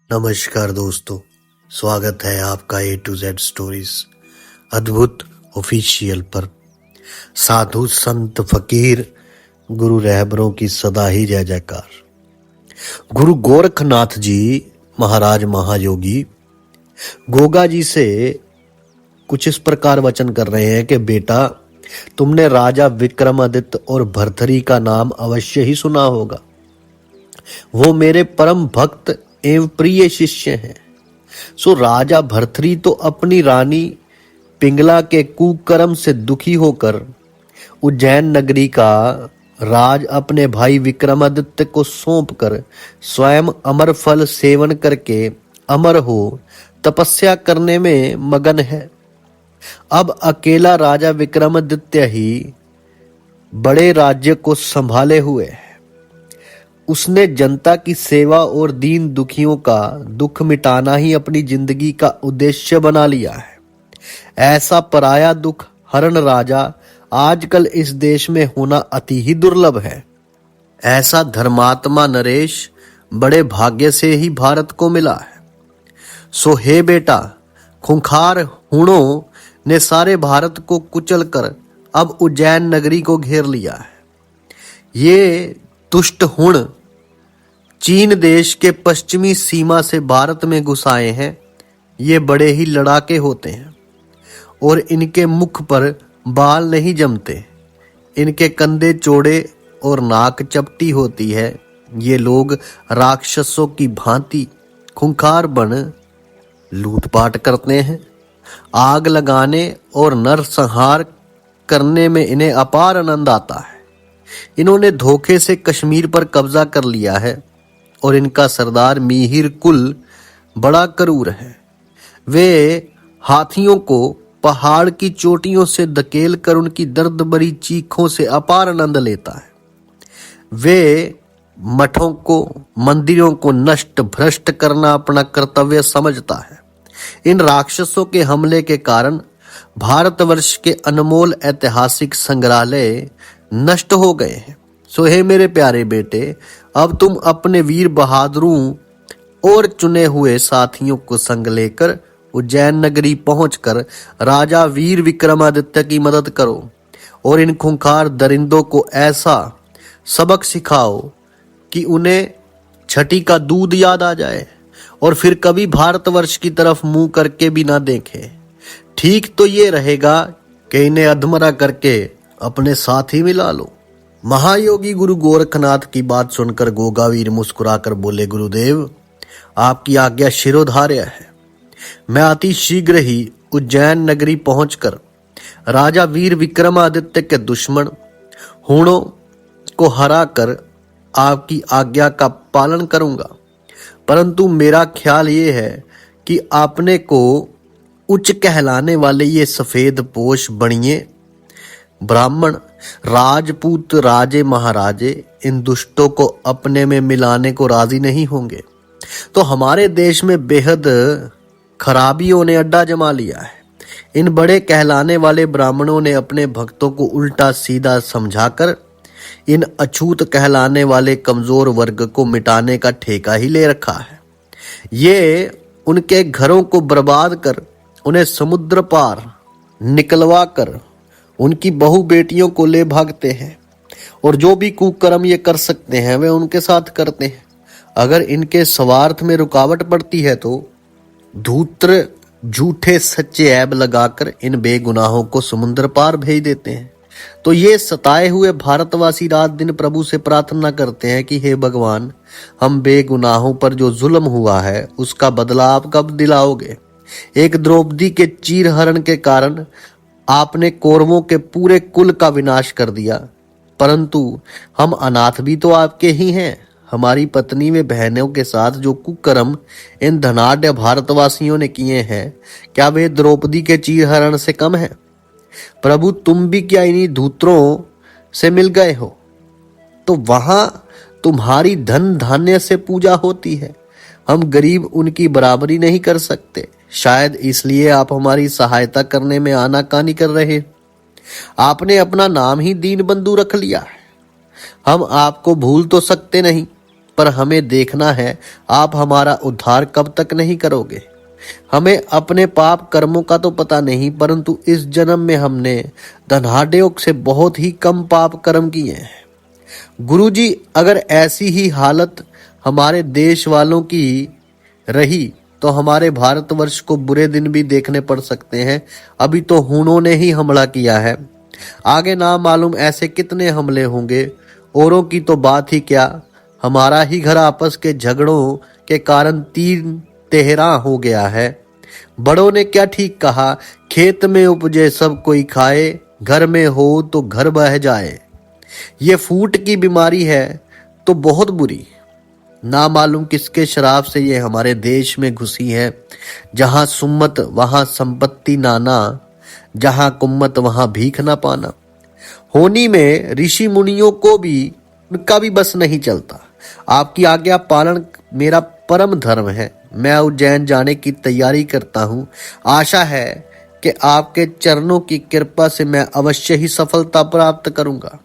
नमस्कार दोस्तों, स्वागत है आपका A to Z स्टोरीज अद्भुत ऑफिशियल पर। साधु संत फकीर गुरु रहबरों की सदा ही जय जयकार। गुरु गोरखनाथ जी महाराज महायोगी गोगा जी से कुछ इस प्रकार वचन कर रहे हैं कि बेटा, तुमने राजा विक्रमादित्य और भर्तृहरि का नाम अवश्य ही सुना होगा। वो मेरे परम भक्त एवं प्रिय शिष्य हैं। सो राजा भर्तृहरि तो अपनी रानी पिंगला के कुकर्म से दुखी होकर उज्जैन नगरी का राज अपने भाई विक्रमादित्य को सौंपकर स्वयं अमर फल सेवन करके अमर हो तपस्या करने में मगन है। अब अकेला राजा विक्रमादित्य ही बड़े राज्य को संभाले हुए है। उसने जनता की सेवा और दीन दुखियों का दुख मिटाना ही अपनी जिंदगी का उद्देश्य बना लिया है। ऐसा पराया दुख हरण राजा आजकल इस देश में होना अति ही दुर्लभ है। ऐसा धर्मात्मा नरेश बड़े भाग्य से ही भारत को मिला है। सो हे बेटा, खूंखार हुणों ने सारे भारत को कुचल कर अब उज्जैन नगरी को घेर लिया है। ये दुष्ट हुण चीन देश के पश्चिमी सीमा से भारत में घुस आए हैं। ये बड़े ही लड़ाके होते हैं और इनके मुख पर बाल नहीं जमते। इनके कंधे चौड़े और नाक चपटी होती है। ये लोग राक्षसों की भांति खूंखार बन लूटपाट करते हैं। आग लगाने और नरसंहार करने में इन्हें अपार आनंद आता है। इन्होंने धोखे से कश्मीर पर कब्जा कर लिया है और इनका सरदार मिहिर कुल बड़ा क्रूर है। वे हाथियों को पहाड़ की चोटियों से धकेल कर उनकी दर्द भरी चीखों से अपार आनंद लेता है। वे मठों को, मंदिरों को नष्ट भ्रष्ट करना अपना कर्तव्य समझता है। इन राक्षसों के हमले के कारण भारतवर्ष के अनमोल ऐतिहासिक संग्रहालय नष्ट हो गए हैं। सो हे मेरे प्यारे बेटे, अब तुम अपने वीर बहादुरों और चुने हुए साथियों को संग लेकर उज्जैन नगरी पहुंचकर राजा वीर विक्रमादित्य की मदद करो और इन खूंखार दरिंदों को ऐसा सबक सिखाओ कि उन्हें छठी का दूध याद आ जाए और फिर कभी भारतवर्ष की तरफ मुंह करके भी ना देखे। ठीक तो ये रहेगा कि इन्हें अधमरा करके अपने साथ ही मिला लो। महायोगी गुरु गोरखनाथ की बात सुनकर गोगावीर मुस्कुराकर बोले, गुरुदेव, आपकी आज्ञा शिरोधार्य है। मैं अति शीघ्र ही उज्जैन नगरी पहुंचकर राजा वीर विक्रमादित्य के दुश्मन हुणों को हराकर आपकी आज्ञा का पालन करूंगा। परंतु मेरा ख्याल ये है कि आपने को उच्च कहलाने वाले ये सफेद पोश बणिए ब्राह्मण, राजपूत, राजे महाराजे इन दुष्टों को अपने में मिलाने को राजी नहीं होंगे तो हमारे देश में बेहद खराबियों ने अड्डा जमा लिया है। इन बड़े कहलाने वाले ब्राह्मणों ने अपने भक्तों को उल्टा सीधा समझाकर इन अछूत कहलाने वाले कमजोर वर्ग को मिटाने का ठेका ही ले रखा है। ये उनके घरों को बर्बाद कर उन्हें समुद्र पार निकलवा कर उनकी बहु बेटियों को ले भागते हैं और जो भी कुकर्म ये कर सकते हैं वे उनके साथ करते हैं। अगर इनके स्वार्थ में रुकावट पड़ती है तो धूर्त झूठे सच्चे ऐब लगाकर इन बेगुनाहों को समुद्र पार भेज देते हैं। तो ये सताए हुए भारतवासी रात दिन प्रभु से प्रार्थना करते हैं कि हे भगवान, हम बेगुनाहों पर जो जुल्म हुआ है उसका बदला आप कब दिलाओगे। एक द्रौपदी के चीर हरण के कारण आपने कौरवों के पूरे कुल का विनाश कर दिया, परंतु हम अनाथ भी तो आपके ही हैं। हमारी पत्नी व बहनों के साथ जो कुकर्म इन धनाढ्य भारतवासियों ने किए हैं, क्या वे द्रौपदी के चीरहरण से कम है। प्रभु, तुम भी क्या इन्हीं धूर्तों से मिल गए हो? तो वहां तुम्हारी धन धान्य से पूजा होती है। हम गरीब उनकी बराबरी नहीं कर सकते। शायद इसलिए आप हमारी सहायता करने में आनाकानी कर रहे। आपने अपना नाम ही दीन बंधु रख लिया है। हम आपको भूल तो सकते नहीं, पर हमें देखना है आप हमारा उद्धार कब तक नहीं करोगे। हमें अपने पाप कर्मों का तो पता नहीं, परंतु इस जन्म में हमने धनाढ्यों से बहुत ही कम पाप कर्म किए हैं। गुरुजी, अगर ऐसी ही हालत हमारे देश वालों की रही तो हमारे भारतवर्ष को बुरे दिन भी देखने पड़ सकते हैं। अभी तो हूणों ने ही हमला किया है, आगे ना मालूम ऐसे कितने हमले होंगे। औरों की तो बात ही क्या, हमारा ही घर आपस के झगड़ों के कारण तीन तेहरा हो गया है। बड़ों ने क्या ठीक कहा, खेत में उपजे सब कोई खाए, घर में हो तो घर बह जाए। ये फूट की बीमारी है तो बहुत बुरी, ना मालूम किसके शराब से ये हमारे देश में घुसी है। जहां सुम्मत वहां संपत्ति नाना, जहां कुम्मत वहां भीख ना पाना। होनी में ऋषि मुनियों को भी उनका भी बस नहीं चलता। आपकी आज्ञा पालन मेरा परम धर्म है। मैं उज्जैन जाने की तैयारी करता हूँ। आशा है कि आपके चरणों की कृपा से मैं अवश्य ही सफलता प्राप्त करूंगा।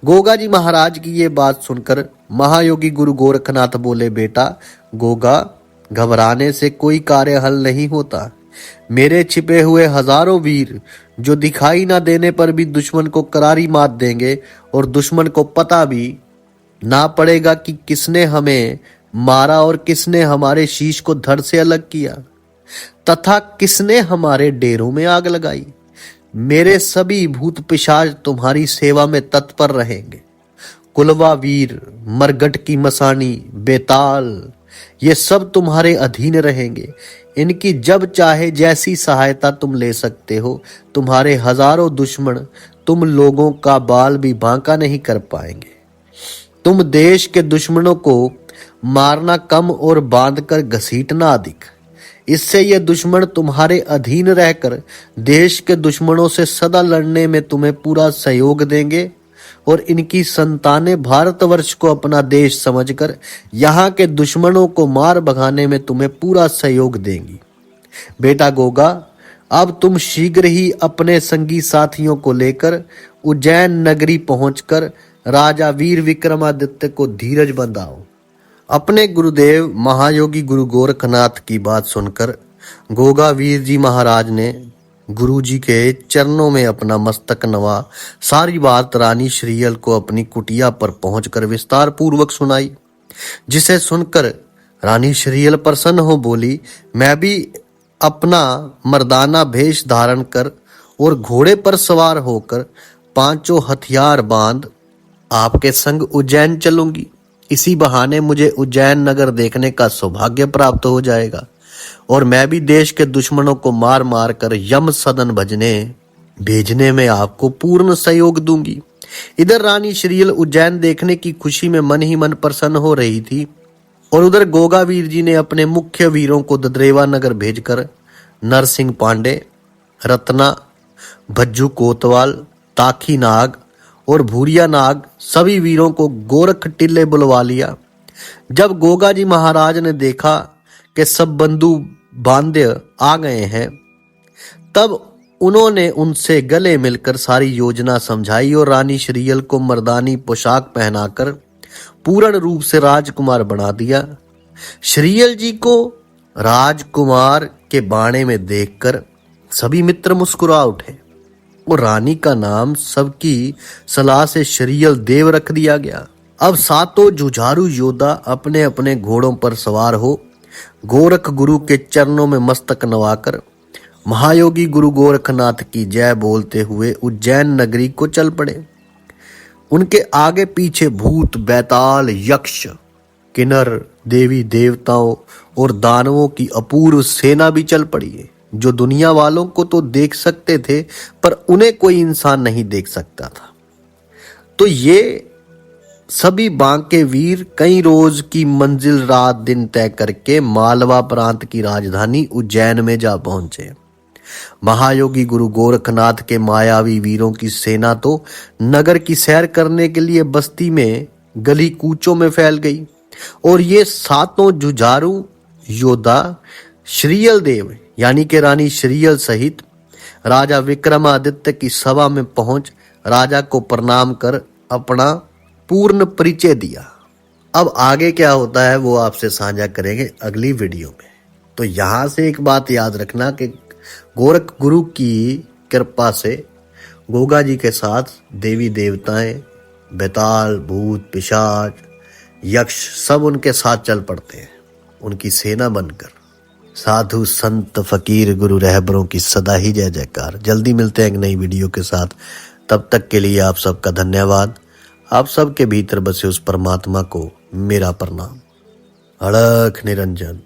गोगा जी महाराज की ये बात सुनकर महायोगी गुरु गोरखनाथ बोले, बेटा गोगा, घबराने से कोई कार्य हल नहीं होता। मेरे छिपे हुए हजारों वीर जो दिखाई ना देने पर भी दुश्मन को करारी मात देंगे, और दुश्मन को पता भी ना पड़ेगा कि किसने हमें मारा और किसने हमारे शीश को धड़ से अलग किया, तथा किसने हमारे डेरों में आग लगाई। मेरे सभी भूत पिशाच तुम्हारी सेवा में तत्पर रहेंगे। कुलवा वीर, मरगट की मसानी, बेताल, ये सब तुम्हारे अधीन रहेंगे। इनकी जब चाहे जैसी सहायता तुम ले सकते हो। तुम्हारे हजारों दुश्मन तुम लोगों का बाल भी बांका नहीं कर पाएंगे। तुम देश के दुश्मनों को मारना कम और बांधकर घसीटना अधिक। इससे ये दुश्मन तुम्हारे अधीन रहकर देश के दुश्मनों से सदा लड़ने में तुम्हें पूरा सहयोग देंगे, और इनकी संतानें भारतवर्ष को अपना देश समझकर यहाँ के दुश्मनों को मार भगाने में तुम्हें पूरा सहयोग देंगी। बेटा गोगा, अब तुम शीघ्र ही अपने संगी साथियों को लेकर उज्जैन नगरी पहुंचकर राजा वीर विक्रमादित्य को धीरज बंधाओ। अपने गुरुदेव महायोगी गुरु गोरखनाथ की बात सुनकर गोगा वीर जी महाराज ने गुरु जी के चरणों में अपना मस्तक नवा सारी बात रानी श्रीयल को अपनी कुटिया पर पहुंचकर विस्तार पूर्वक सुनाई, जिसे सुनकर रानी श्रीयल प्रसन्न हो बोली, मैं भी अपना मर्दाना भेष धारण कर और घोड़े पर सवार होकर पांचों हथियार बांध आपके संग उज्जैन चलूंगी। इसी बहाने मुझे उज्जैन नगर देखने का सौभाग्य प्राप्त हो जाएगा, और मैं भी देश के दुश्मनों को मार मार कर यम सदन भेजने में आपको पूर्ण सहयोग दूंगी। इधर रानी श्रीयल उज्जैन देखने की खुशी में मन ही मन प्रसन्न हो रही थी, और उधर गोगा वीर जी ने अपने मुख्य वीरों को ददरेवा नगर भेजकर नरसिंह पांडे, रत्ना, भज्जू कोतवाल, ताखी नाग और भूरिया नाग सभी वीरों को गोरख टिल्ले बुलवा लिया। जब गोगा जी महाराज ने देखा कि सब बंधु बांध्य आ गए हैं, तब उन्होंने उनसे गले मिलकर सारी योजना समझाई और रानी श्रीयल को मर्दानी पोशाक पहनाकर पूर्ण रूप से राजकुमार बना दिया। श्रीयल जी को राजकुमार के बाणे में देखकर सभी मित्र मुस्कुरा उठे, और रानी का नाम सबकी सलाह से श्रीयल देव रख दिया गया। अब सातों जुझारू योद्धा अपने अपने घोड़ों पर सवार हो गोरख गुरु के चरणों में मस्तक नवाकर महायोगी गुरु गोरखनाथ की जय बोलते हुए उज्जैन नगरी को चल पड़े। उनके आगे पीछे भूत, बैताल, यक्ष, किन्नर, देवी देवताओं और दानवों की अपूर्व सेना भी चल पड़ी, जो दुनिया वालों को तो देख सकते थे पर उन्हें कोई इंसान नहीं देख सकता था। तो ये सभी बांके वीर कई रोज की मंजिल रात दिन तय करके मालवा प्रांत की राजधानी उज्जैन में जा पहुंचे। महायोगी गुरु गोरखनाथ के मायावी वीरों की सेना तो नगर की सैर करने के लिए बस्ती में गली कूचों में फैल गई, और ये सातों जुझारू योद्धा श्रीयल देव यानी कि रानी श्रीयल सहित राजा विक्रमादित्य की सभा में पहुंच राजा को प्रणाम कर अपना पूर्ण परिचय दिया। अब आगे क्या होता है वो आपसे साझा करेंगे अगली वीडियो में। तो यहाँ से एक बात याद रखना कि गोरख गुरु की कृपा से गोगा जी के साथ देवी देवताएं, बेताल, भूत, पिशाच, यक्ष सब उनके साथ चल पड़ते हैं, उनकी सेना बनकर। साधु संत फकीर गुरु रहबरों की सदा ही जय जयकार। जल्दी मिलते हैं एक नई वीडियो के साथ, तब तक के लिए आप सबका धन्यवाद। आप सबके भीतर बसे उस परमात्मा को मेरा प्रणाम। अलख निरंजन।